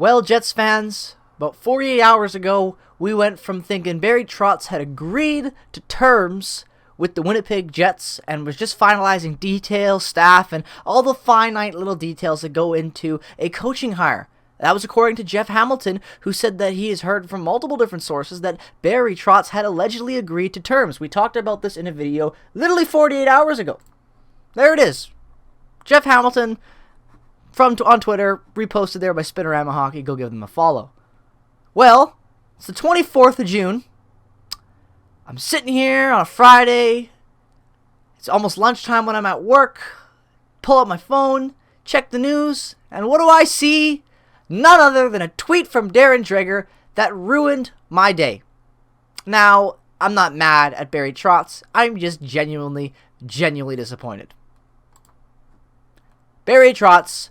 Well, Jets fans, about 48 hours ago, we went from thinking Barry Trotz had agreed to terms with the Winnipeg Jets and was just finalizing details, staff, and all the finite little details that go into a coaching hire. That was according to Jeff Hamilton, who said that he has heard from multiple different sources that Barry Trotz had allegedly agreed to terms. We talked about this in a video literally 48 hours ago. There it is. Jeff Hamilton on Twitter, reposted there by Spinorama Hockey. Go give them a follow. Well, it's the 24th of June. I'm sitting here on a Friday. It's almost lunchtime when I'm at work. Pull up my phone, check the news, and what do I see? None other than a tweet from Darren Dreger that ruined my day. Now, I'm not mad at Barry Trotz. I'm just genuinely disappointed. Barry Trotz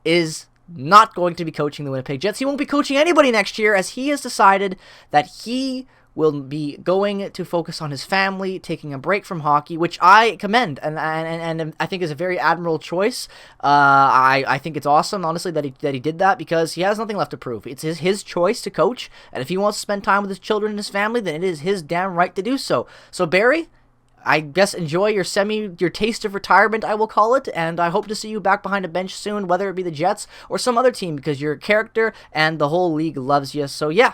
is not going to be coaching the Winnipeg Jets. He won't be coaching anybody next year, as he has decided that he will be going to focus on his family, taking a break from hockey, which I commend and I think is a very admirable choice. I think it's awesome, honestly, that he did that, because he has nothing left to prove. It's his choice to coach, and if he wants to spend time with his children and his family, then it is his damn right to do so. So Barry, I guess enjoy your taste of retirement, I will call it, and I hope to see you back behind a bench soon, whether it be the Jets or some other team, because you're a character and the whole league loves you. So yeah,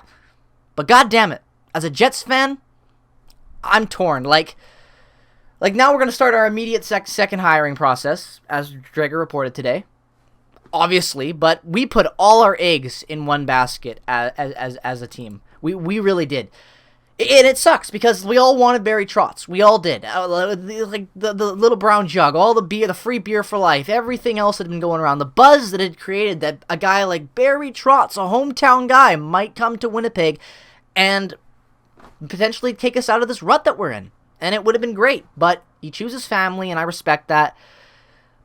but god damn it, as a Jets fan, I'm torn. Like now we're gonna start our immediate second hiring process, as Dreger reported today, obviously, but we put all our eggs in one basket as a team. We really did. And it sucks, because we all wanted Barry Trotz. We all did. Like the little brown jug, all the beer, the free beer for life, everything else that had been going around. The buzz that had created that a guy like Barry Trotz, a hometown guy, might come to Winnipeg and potentially take us out of this rut that we're in. And it would have been great, but he chooses family, and I respect that.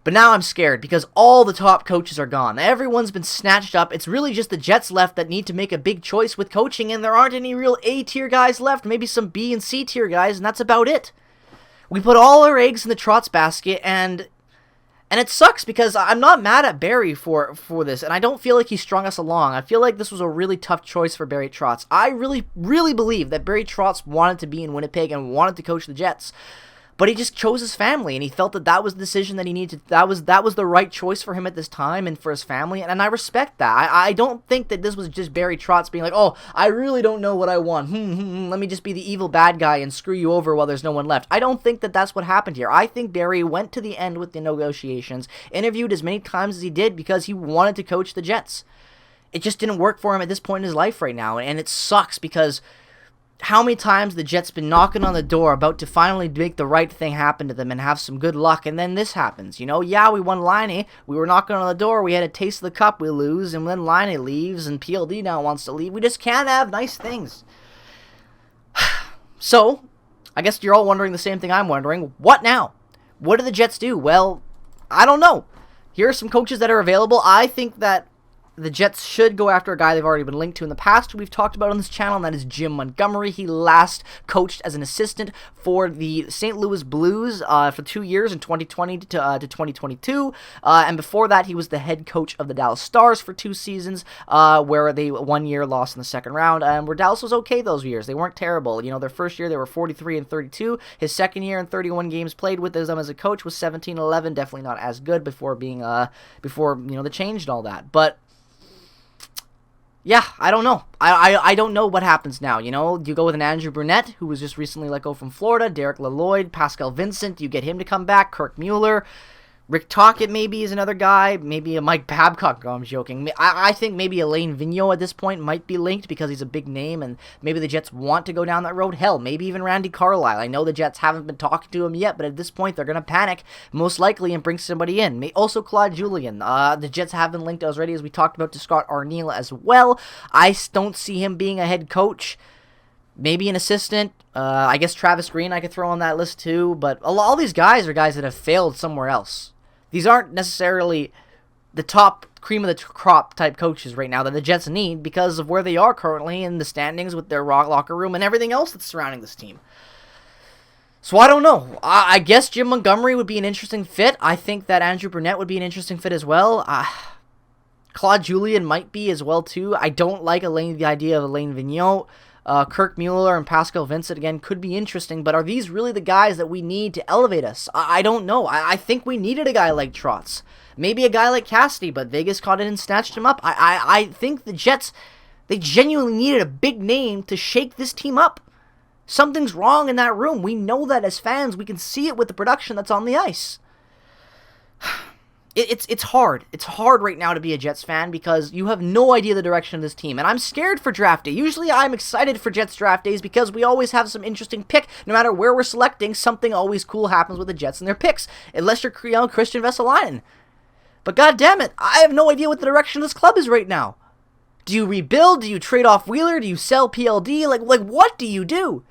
But now I'm scared, because all the top coaches are gone. Everyone's been snatched up. It's really just the Jets left that need to make a big choice with coaching, and there aren't any real A-tier guys left. Maybe some B and C-tier guys, and that's about it. We put all our eggs in the Trotz basket, and it sucks, because I'm not mad at Barry for this, and I don't feel like he strung us along. I feel like this was a really tough choice for Barry Trotz. I really believe that Barry Trotz wanted to be in Winnipeg and wanted to coach the Jets. But he just chose his family, and he felt that was the decision that he needed. That was the right choice for him at this time and for his family, and I respect that. I don't think that this was just Barry Trotz being like, oh, I really don't know what I want. Let me just be the evil bad guy and screw you over while there's no one left. I don't think that that's what happened here. I think Barry went to the end with the negotiations, interviewed as many times as he did, because he wanted to coach the Jets. It just didn't work for him at this point in his life right now, and it sucks, because how many times the Jets been knocking on the door about to finally make the right thing happen to them and have some good luck, and then this happens, you know? Yeah, we won Laine, we were knocking on the door, we had a taste of the cup, we lose, and then Laine leaves, and PLD now wants to leave. We just can't have nice things. So, I guess you're all wondering the same thing I'm wondering. What now? What do the Jets do? Well, I don't know. Here are some coaches that are available. I think that the Jets should go after a guy they've already been linked to in the past, who we've talked about on this channel, and that is Jim Montgomery. He last coached as an assistant for the St. Louis Blues for 2 years, in 2020 to 2022, and before that he was the head coach of the Dallas Stars for 2 seasons, where they 1 year lost in the second round, and where Dallas was okay those years. They weren't terrible. You know, their first year they were 43-32. His second year and 31 games played with them as a coach was 17-11. Definitely not as good before the change and all that, but yeah, I don't know. I don't know what happens now, you know? You go with an Andrew Brunette, who was just recently let go from Florida, Derek LaLloyd, Pascal Vincent, you get him to come back, Kirk Mueller, Rick Tocchet maybe is another guy, maybe a Mike Babcock. No, I'm joking. I think maybe Alain Vigneault at this point might be linked, because he's a big name, and maybe the Jets want to go down that road. Hell, maybe even Randy Carlyle. I know the Jets haven't been talking to him yet, but at this point they're going to panic, most likely, and bring somebody in. Also Claude Julien. The Jets have been linked already, as we talked about, to Scott Arniel as well. I don't see him being a head coach. Maybe an assistant. I guess Travis Green I could throw on that list too, but all these guys are guys that have failed somewhere else. These aren't necessarily the top cream of the crop type coaches right now that the Jets need, because of where they are currently in the standings with their locker room and everything else that's surrounding this team. So I don't know. I guess Jim Montgomery would be an interesting fit. I think that Andrew Brunette would be an interesting fit as well. Claude Julien might be as well, too. I don't like the idea of Alain Vigneault. Kirk Mueller and Pascal Vincent, again, could be interesting, but are these really the guys that we need to elevate us? I don't know. I think we needed a guy like Trotz. Maybe a guy like Cassidy, but Vegas caught it and snatched him up. I think the Jets, they genuinely needed a big name to shake this team up. Something's wrong in that room. We know that as fans. We can see it with the production that's on the ice. It's hard. It's hard right now to be a Jets fan because you have no idea the direction of this team. And I'm scared for draft day. Usually I'm excited for Jets draft days because we always have some interesting pick. No matter where we're selecting, something always cool happens with the Jets and their picks. Unless you're Christian Vesalainen. But god damn it, I have no idea what the direction of this club is right now. Do you rebuild? Do you trade off Wheeler? Do you sell PLD? Like what do you do?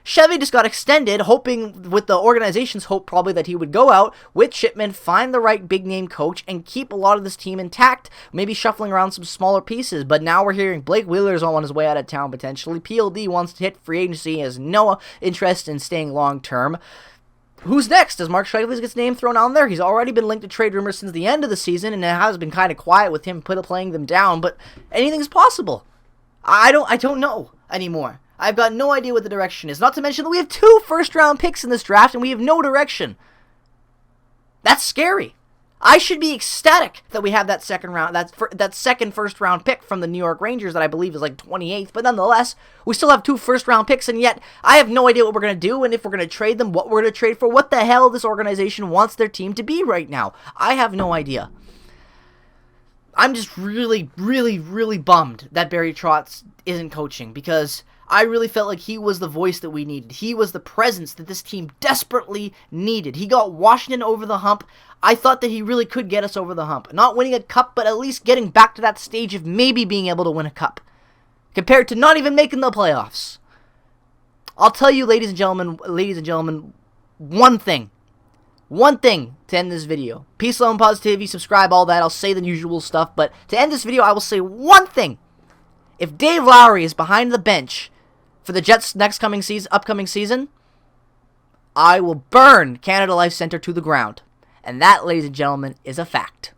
Chevy just got extended, hoping, with the organization's hope probably that he would go out with Shipman, find the right big-name coach, and keep a lot of this team intact, maybe shuffling around some smaller pieces. But now we're hearing Blake Wheeler's on his way out of town, potentially. PLD wants to hit free agency, has no interest in staying long-term. Who's next? Does Mark Scheifele get his name thrown out there? He's already been linked to trade rumors since the end of the season, and it has been kind of quiet with him playing them down, but anything's possible. I don't know anymore. I've got no idea what the direction is. Not to mention that we have 2 first-round picks in this draft, and we have no direction. That's scary. I should be ecstatic that we have that second first-round pick from the New York Rangers that I believe is like 28th, but nonetheless, we still have 2 first-round picks, and yet I have no idea what we're going to do, and if we're going to trade them, what we're going to trade for, what the hell this organization wants their team to be right now. I have no idea. I'm just really, really, really bummed that Barry Trotz isn't coaching, because I really felt like he was the voice that we needed. He was the presence that this team desperately needed. He got Washington over the hump. I thought that he really could get us over the hump. Not winning a cup, but at least getting back to that stage of maybe being able to win a cup. Compared to not even making the playoffs. I'll tell you, ladies and gentlemen, one thing. One thing to end this video. Peace, love, and positivity. Subscribe, all that. I'll say the usual stuff. But to end this video, I will say one thing. If Dave Lowry is behind the bench for the Jets' upcoming season, I will burn Canada Life Center to the ground. And that, ladies and gentlemen, is a fact.